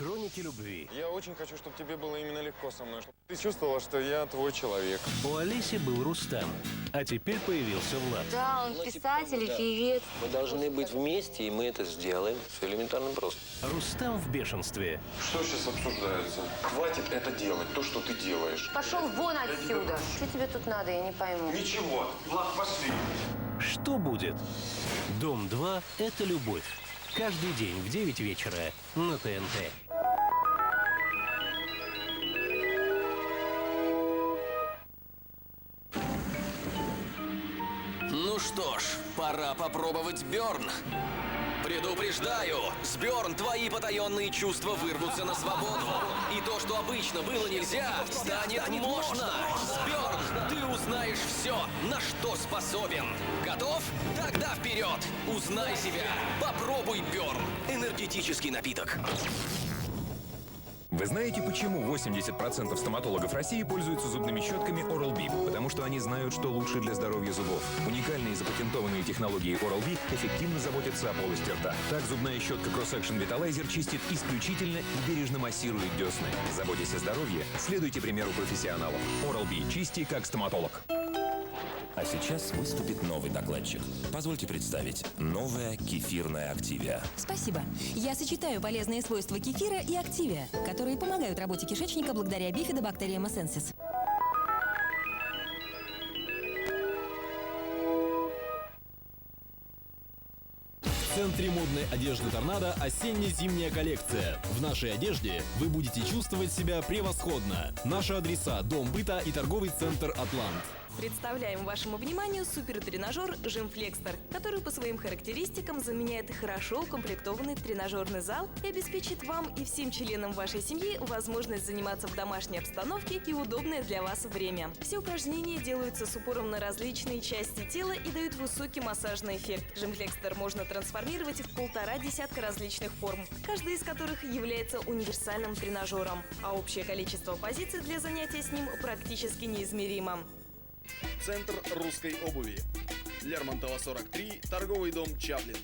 Хроники любви. Я очень хочу, чтобы тебе было именно легко со мной. Чтобы ты чувствовала, что я твой человек. У Олеси был Рустам, а теперь появился Влад. Да, он писатель и певец. Мы должны быть вместе, и мы это сделаем. Все элементарно просто. Рустам в бешенстве. Что сейчас обсуждается? Хватит это делать, то, что ты делаешь. Пошел вон отсюда. Что тебе тут надо, я не пойму. Ничего. Влад, пошли. Что будет? Дом 2 – это любовь. Каждый день в 9 вечера на ТНТ. Ну что ж, пора попробовать Бёрн. Предупреждаю, с Бёрн твои потаенные чувства вырвутся на свободу. И то, что обычно было нельзя, станет можно. С Бёрн ты узнаешь все, на что способен. Готов? Тогда вперед! Узнай себя. Попробуй Бёрн. Энергетический напиток. Вы знаете, почему 80% стоматологов России пользуются зубными щетками Oral-B? Потому что они знают, что лучше для здоровья зубов. Уникальные запатентованные технологии Oral-B эффективно заботятся о полости рта. Так зубная щетка Cross-Action Vitalizer чистит исключительно и бережно массирует десны. Заботясь о здоровье, следуйте примеру профессионалов. Oral-B. Чисти как стоматолог. А сейчас выступит новый докладчик. Позвольте представить. Новая кефирная Активия. Спасибо. Я сочетаю полезные свойства кефира и Активия, которые помогают работе кишечника благодаря бифидобактериям эссенсис. В центре модной одежды «Торнадо» осенне-зимняя коллекция. В нашей одежде вы будете чувствовать себя превосходно. Наши адреса: Дом быта и торговый центр «Атлант». Представляем вашему вниманию супертренажер «Жимфлекстер», который по своим характеристикам заменяет хорошо укомплектованный тренажерный зал и обеспечит вам и всем членам вашей семьи возможность заниматься в домашней обстановке и удобное для вас время. Все упражнения делаются с упором на различные части тела и дают высокий массажный эффект. «Жимфлекстер» можно трансформировать в 1,5 десятка различных форм, каждая из которых является универсальным тренажером, а общее количество позиций для занятия с ним практически неизмеримо. Центр русской обуви. Лермонтова, 43, торговый дом «Чаплин».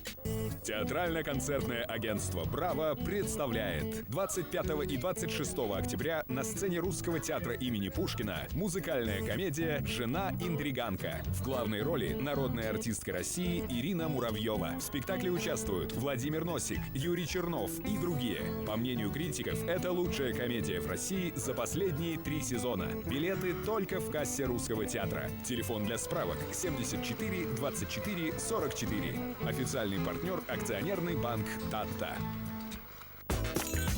Театрально-концертное агентство «Браво» представляет 25 и 26 октября на сцене Русского театра имени Пушкина музыкальная комедия «Жена-интриганка». В главной роли народная артистка России Ирина Муравьева. В спектакле участвуют Владимир Носик, Юрий Чернов и другие. По мнению критиков, это лучшая комедия в России за последние 3 сезона. Билеты только в кассе Русского театра. Телефон для справок 74 24 44. Официальный партнер — акционерный банк «Татта».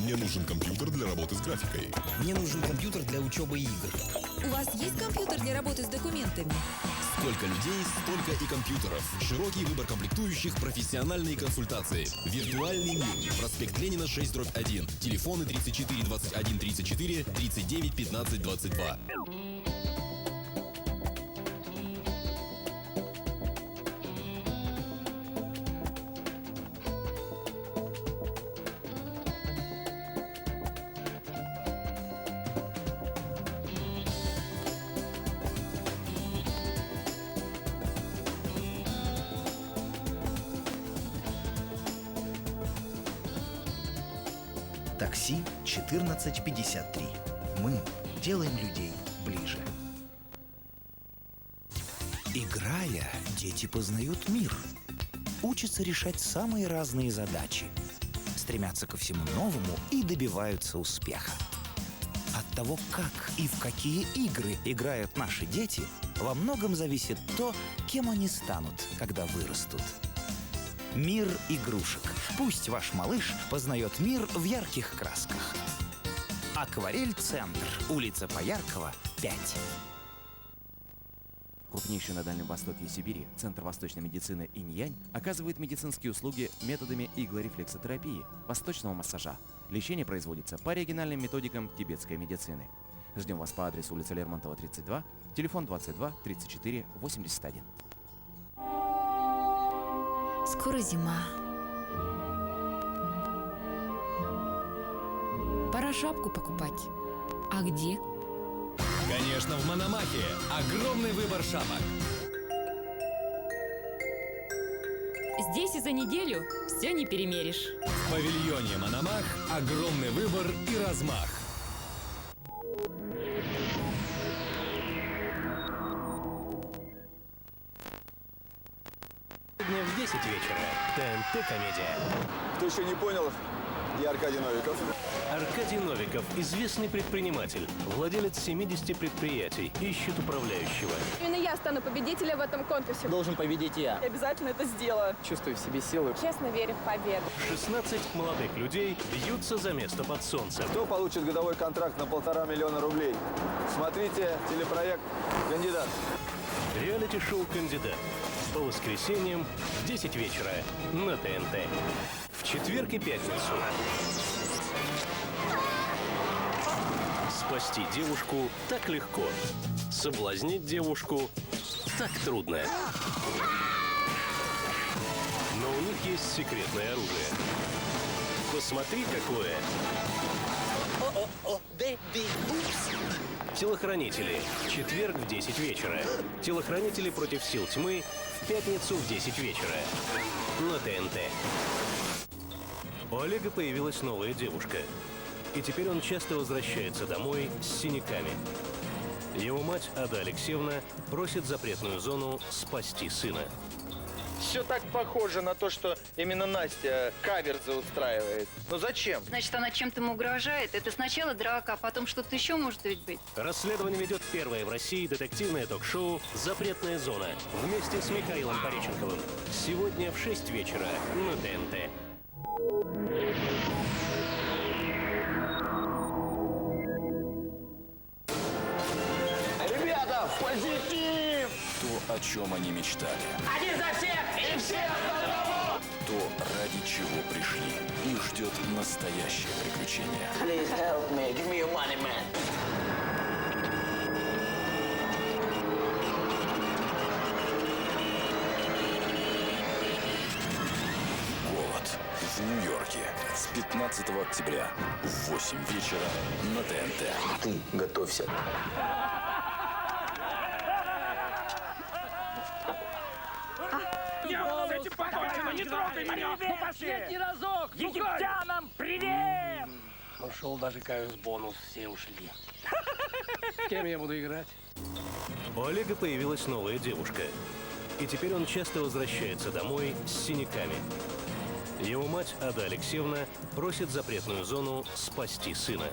Мне нужен компьютер для работы с графикой. Мне нужен компьютер для учебы игр. У вас есть компьютер для работы с документами? Сколько людей, столько и компьютеров. Широкий выбор комплектующих, профессиональные консультации. Виртуальный мир. Проспект Ленина, 6/1. Телефоны 34 21 34 39 15 22. Такси 1453. Мы делаем людей ближе. Играя, дети познают мир. Учатся решать самые разные задачи. Стремятся ко всему новому и добиваются успеха. От того, как и в какие игры играют наши дети, во многом зависит то, кем они станут, когда вырастут. Мир игрушек. Пусть ваш малыш познает мир в ярких красках. Акварель-центр. Улица Пояркова, 5. Крупнейший на Дальнем Востоке и Сибири Центр восточной медицины «Инь-Янь» оказывает медицинские услуги методами иглорефлексотерапии, восточного массажа. Лечение производится по оригинальным методикам тибетской медицины. Ждем вас по адресу улица Лермонтова, 32, телефон 22 34 81. Скоро зима. Пора шапку покупать. А где? Конечно, в Мономахе. Огромный выбор шапок. здесь и за неделю все не перемеришь. В павильоне «Мономах» огромный выбор и размах. Сегодня в 10 вечера. ТНТ «Комедия». Кто еще не понял, я Аркадий Новиков. Аркадий Новиков – известный предприниматель, владелец 70 предприятий, ищет управляющего. Именно я стану победителем в этом конкурсе. Должен победить я. Я обязательно это сделаю. Чувствую в себе силы. Честно верю в победу. 16 молодых людей бьются за место под солнцем. Кто получит годовой контракт на 1,5 миллиона рублей? Смотрите телепроект «Кандидат». Реалити-шоу «Кандидат». По воскресеньям в 10 вечера на ТНТ. В четверг и пятницу. Спасти девушку так легко. Соблазнить девушку так трудно. Но у них есть секретное оружие. Посмотри, какое. Телохранители. В четверг в 10 вечера. Телохранители против сил тьмы в пятницу в 10 вечера. На ТНТ. У Олега появилась новая девушка. И теперь он часто возвращается домой с синяками. Его мать, Ада Алексеевна, просит запретную зону спасти сына. Все так похоже на то, что именно Настя каверзы устраивает. Но зачем? Значит, она чем-то ему угрожает. Это сначала драка, а потом что-то еще может ведь быть. Расследование ведет первое в России детективное ток-шоу «Запретная зона» вместе с Михаилом Пореченковым. Сегодня в 6 вечера на ТНТ. Ребята, в позитив! То, о чем они мечтали. Один за всех и все за одного! То, ради чего пришли. Их ждет настоящее приключение. Please help me, give me your money, man. Голод в Нью-Йорке с 15 октября в 8 вечера на ТНТ. Ты готовься. Не трогай меня! Ну пошли! Последний разок! Египтянам привет! Ушел даже каюс бонус, все ушли. С кем я буду играть? У Олега появилась новая девушка. И теперь он часто возвращается домой с синяками. Его мать, Ада Алексеевна, просит запретную зону спасти сына.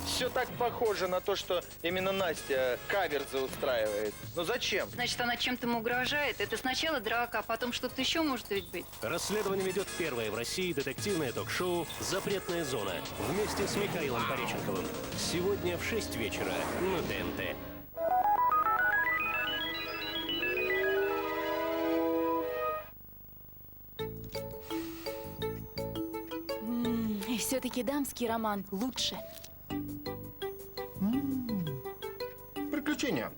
Все так похоже на то, что именно Настя каверзы устраивает. Но зачем? Значит, она чем-то ему угрожает. Это сначала драка, а потом что-то еще может ведь быть. Расследование ведет первое в России детективное ток-шоу «Запретная зона» вместе с Михаилом Пореченковым. Сегодня в 6 вечера на ТНТ. И все-таки дамский роман лучше. Приключения.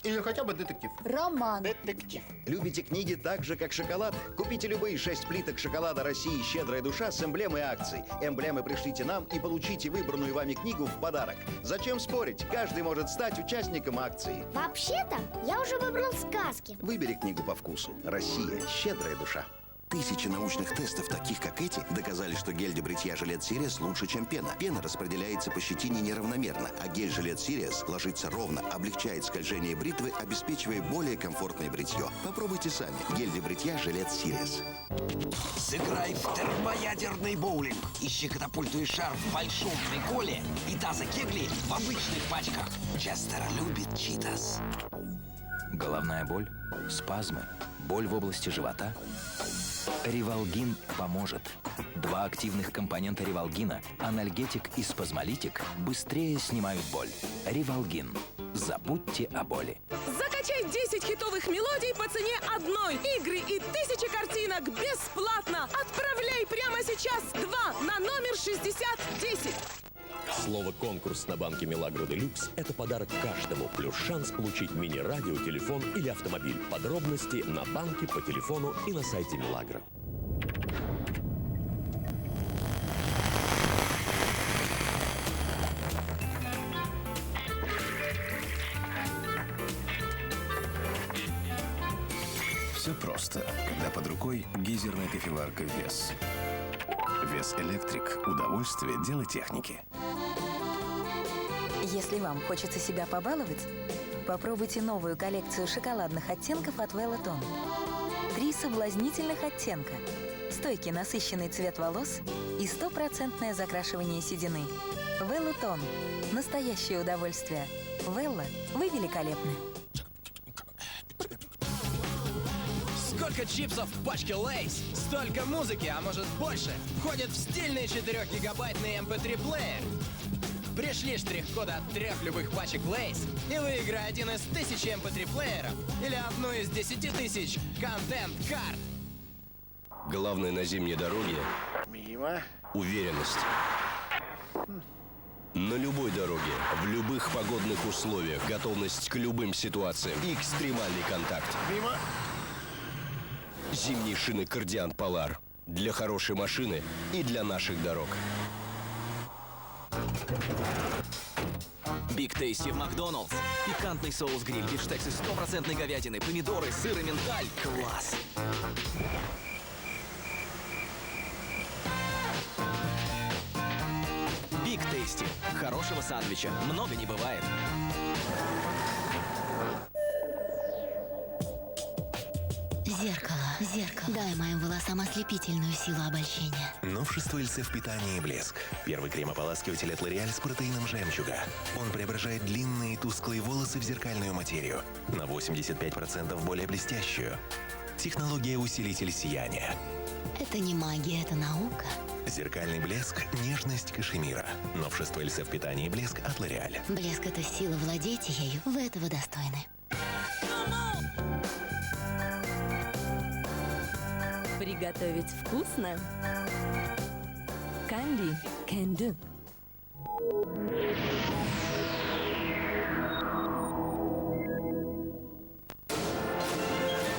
Или хотя бы детектив. Роман. Детектив. Любите книги так же, как шоколад? Купите любые 6 плиток шоколада России «Щедрая душа» с эмблемой акций. Эмблемы пришлите нам и получите выбранную вами книгу в подарок. Зачем спорить? Каждый может стать участником акции. Вообще-то, я уже выбрал сказки. Выбери книгу по вкусу. Россия «Щедрая душа». Тысячи научных тестов, таких как эти, доказали, что гель для бритья «Жилет Сириас» лучше, чем пена. Пена распределяется по щетине неравномерно, а гель «Жилет Сириас» ложится ровно, облегчает скольжение бритвы, обеспечивая более комфортное бритье. Попробуйте сами. Гель для бритья «Жилет Сириас». Сыграй в термоядерный боулинг. Ищи катапульту и шар в большом приколе и тазы кегли в обычных пачках. Честер любит читас. Головная боль, спазмы, боль в области живота. Ревалгин поможет. 2 активных компонента Ревалгина, анальгетик и спазмолитик, быстрее снимают боль. Ревалгин. Забудьте о боли. Закачай 10 хитовых мелодий по цене одной. Игры и 1000 картинок бесплатно. Отправляй прямо сейчас 2 на номер 6010. Слово «конкурс» на банке «Милагро Делюкс» — это подарок каждому, плюс шанс получить мини-радио, телефон или автомобиль. Подробности на банке, по телефону и на сайте «Милагро». Все просто. когда под рукой гейзерная кофеварка «Вес». «Вес Электрик» – удовольствие дело техники. Если вам хочется себя побаловать, попробуйте новую коллекцию шоколадных оттенков от Велотон. 3 соблазнительных оттенка, стойкий насыщенный цвет волос и 100% закрашивание седины. Велотон – настоящее удовольствие. Велла, вы великолепны. Сколько чипсов в пачке Лейс, столько музыки, а может больше, входит в стильный 4-гигабайтный MP3-плеер. Пришли штрих-коды от 3 любых пачек Лейс и выиграй один из 1000 MP3-плееров или одну из 10 тысяч контент-карт. Главное на зимней дороге – уверенность. На любой дороге, в любых погодных условиях, готовность к любым ситуациям и экстремальный контакт. Зимние шины Кардиант Полар. Для хорошей машины и для наших дорог. Биг Тейсти в Макдоналдс. Пикантный соус-гриль, бифштекс из 100% говядины, помидоры, сыр и миндаль. Класс! Биг Тейсти. Хорошего сандвича много не бывает. Зеркало. Дай моим волосам ослепительную силу обольщения. Новшество Эльсе в питании и блеск. Первый крем-ополаскиватель от L'Oréal с протеином жемчуга. Он преображает длинные тусклые волосы в зеркальную материю. На 85% более блестящую. Технология усилитель сияния. Это не магия, это наука. Зеркальный блеск, нежность кашемира. Новшество Эльсе в питании и блеск от L'Oréal. Блеск — это сила, владейте ею. Вы этого достойны. Приготовить вкусно? Candy can do.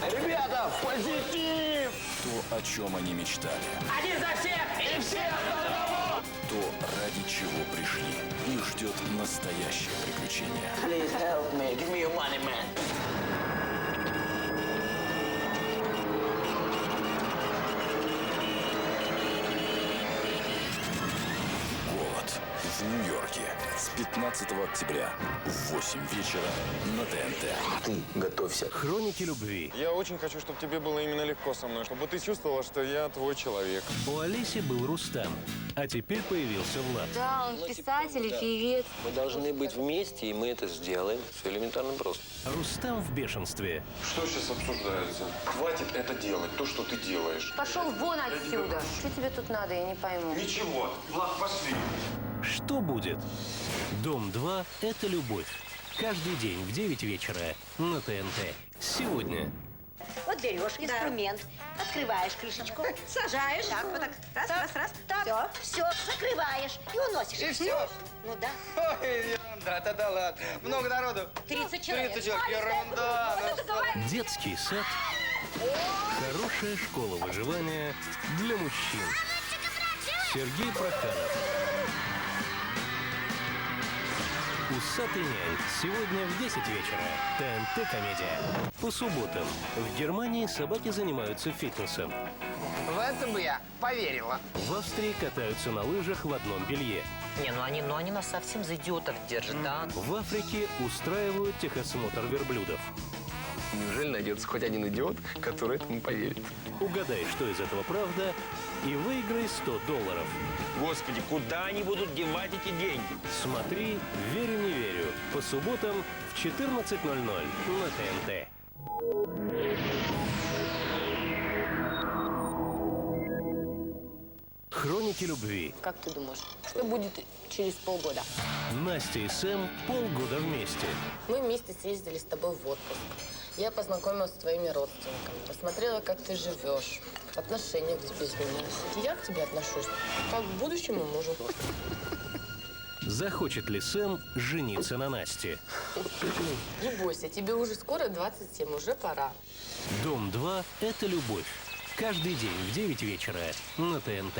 Ребята, позитив! То, о чем они мечтали. Один за всех и все за одного! То, ради чего пришли. Их ждет настоящее приключение. Please help me. Give me your money, man. Голод в Нью-Йорке с 15 октября в 8 вечера на ТНТ. Ты готовься. Хроники любви. Я очень хочу, чтобы тебе было именно легко со мной, чтобы ты чувствовала, что я твой человек. У Олеси был Рустам, а теперь появился Влад. Да, он писатель и певец. Мы должны быть вместе, и мы это сделаем. Все элементарно просто. Рустам в бешенстве. Что сейчас обсуждается? Хватит это делать, то, что ты делаешь. Пошел вон отсюда. Что тебе тут надо, я не пойму. Ничего. Влад, пошли. Что будет? Дом 2 – это любовь. Каждый день в 9 вечера на ТНТ. Сегодня. Вот берешь инструмент, открываешь крышечку, сажаешь. Так, вот так, раз. Так, все, закрываешь и уносишь. И все? Ну да. Ой, ерунда, да ладно. Много народу. 30 человек. 30 человек, ерунда. Детский сад. Хорошая школа выживания для мужчин. Сергей Проханов. «Усатый нянь» сегодня в 10 вечера. ТНТ «Комедия». По субботам. В Германии собаки занимаются фитнесом. В это бы я поверила. В Австрии катаются на лыжах в одном белье. Не, ну они нас совсем за идиотов держат, да? В Африке устраивают техосмотр верблюдов. Неужели найдется хоть один идиот, который этому поверит? Угадай, что из этого правда, и выиграй $100. Господи, куда они будут девать эти деньги? Смотри «Верю, не верю» по субботам в 14:00 на ТНТ. Хроники любви. Как ты думаешь, что будет через полгода? Настя и Сэм полгода вместе. Мы вместе съездили с тобой в отпуск. Я познакомилась с твоими родственниками, посмотрела, как ты живешь. Отношения к тебе изменились. И я к тебе отношусь как к будущему мужу. Захочет ли Сэм жениться на Насте? Не бойся, тебе уже скоро 27, уже пора. Дом 2 – это любовь. Каждый день в 9 вечера на ТНТ.